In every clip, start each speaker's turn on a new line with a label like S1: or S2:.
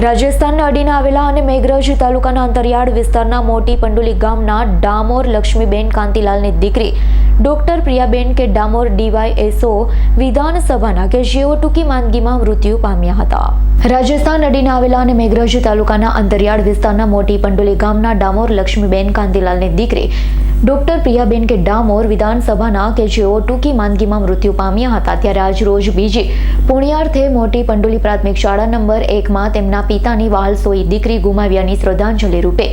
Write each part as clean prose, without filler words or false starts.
S1: રાજસ્થાનને અડીને આવેલા અને મેઘરજ તાલુકાના અંતરિયાળ વિસ્તારના મોટી પંડુલી ગામના ડામોર લક્ષ્મીબેન કાંતિલાલની દીકરી ડોક્ટર પ્રિયાબેન કે ડામોર ડીવાયએસઓ વિધાનસભાના કે જેઓ ટૂંકી માંદગીમાં મૃત્યુ પામ્યા હતા। રાજસ્થાન અડીને આવેલા અને મેઘરજ તાલુકાના અંતરિયાળ વિસ્તારના મોટી પંડુલી ગામના ડામોર લક્ષ્મીબેન કાંતિલાલની દીકરી ડોક્ટર પ્રિયાબેન કે ડામોર વિધાનસભાના કે જેઓ ટૂંકી માંદગીમાં મૃત્યુ પામ્યા હતા ત્યારે આજ રોજ બીજી પુણ્યાર્થે મોટી પંડુલી પ્રાથમિક શાળા નંબર 1માં તેમના પિતાની વહાલસોઈ દીકરી ગુમાવ્યાની શ્રદ્ધાંજલિ રૂપે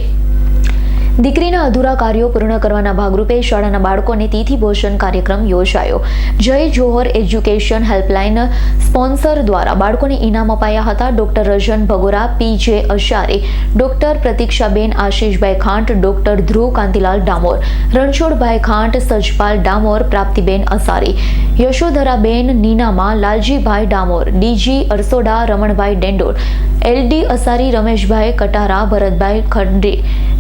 S1: દીકરીના અધૂરા કાર્યો પૂર્ણ કરવાના ભાગરૂપે શાળાના બાળકોને તિથિ ભોજન કાર્યક્રમ યોજાયો। જય જોહર એજ્યુકેશન હેલ્પલાઇન સ્પોન્સર દ્વારા બાળકોને ઇનામ અપાયા હતા। Doctor Rajan Bhagora, PJ Ashare, doctor Pratikshaben Ashishbhai Khant, doctor Dhruv Kantilal Damor, Ranchhodbhai Khant, Sajpal Damor, Praptiben Asari, Yashodharaben Ninama, Laljibhai Damor, DG Arsoda, Ramanbhai Dendor, LD Asari, Rameshbhai Katara, Bharatbhai Khande,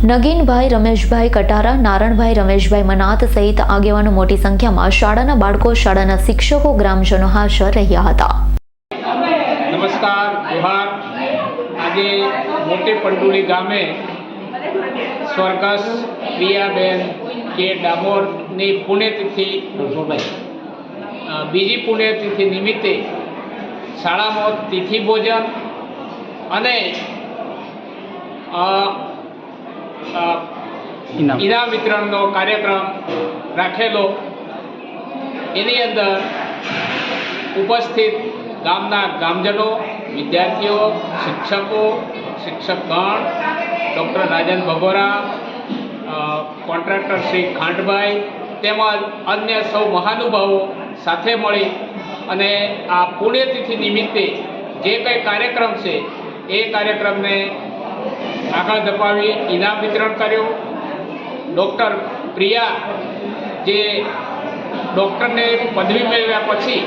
S1: Naginbhai Rameshbhai Katara, Naranbhai Rameshbhai Manat સહિત આગેવાનો મોટી સંખ્યામાં શાળાના બાળકો, શાળાના શિક્ષકો, ગ્રામજનો હાજર રહ્યા હતા।
S2: નમસ્કાર, જોહાર। આજે મોટી પંડુલી ગામે સ્વર્ગસ્થ પ્રિયાબેન કે ડામોરની પુણ્યતિથિ બીજી પુણ્યતિથિ નિમિત્તે શાળામાં તિથિ ભોજન અને ઇનામ વિતરણનો કાર્યક્રમ રાખેલો। એની અંદર ઉપસ્થિત ગામના ગ્રામજનો, વિદ્યાર્થીઓ, શિક્ષકો, શિક્ષકગણ, ડૉક્ટર રાજન ભગોરા, કોન્ટ્રાક્ટર શ્રી ખાંટભાઈ તેમજ અન્ય સૌ મહાનુભાવો સાથે મળી અને આ પુણ્યતિથિ નિમિત્તે જે કંઈ કાર્યક્રમ છે એ કાર્યક્રમને આગળ ધપાવી ઇનામ વિતરણ કર્યું। ડૉક્ટર પ્રિયા જે ડૉક્ટરને પદવી મેળવ્યા પછી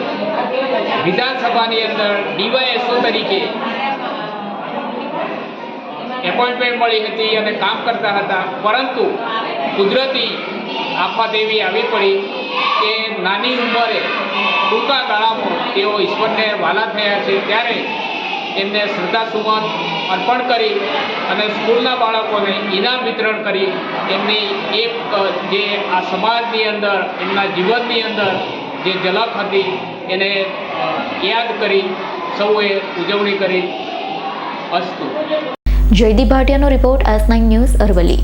S2: વિધાનસભાની અંદર ડીવાયએસઓ તરીકે એપોઇન્ટમેન્ટ મળી હતી અને કામ કરતા હતા, પરંતુ કુદરતી આફત એવી આવી પડી કે નાની ઉંમરે ટૂંકા ગાળામાં તેઓ ઈશ્વરને વાલા થયા છે, ત્યારે એમને શ્રદ્ધાસુમન અર્પણ કરી અને સ્કૂલના બાળકોને ઇનામ વિતરણ કરી એમની એક જે આ સમાજની અંદર એમના જીવનની અંદર જે ઝલક હતી એને યાદ કરી સૌએ ઉજવણી કરી। અસ્તુ।
S1: જયદીપ ભાટિયાનો રિપોર્ટ, S9 ન્યૂઝ, અરવલ્લી।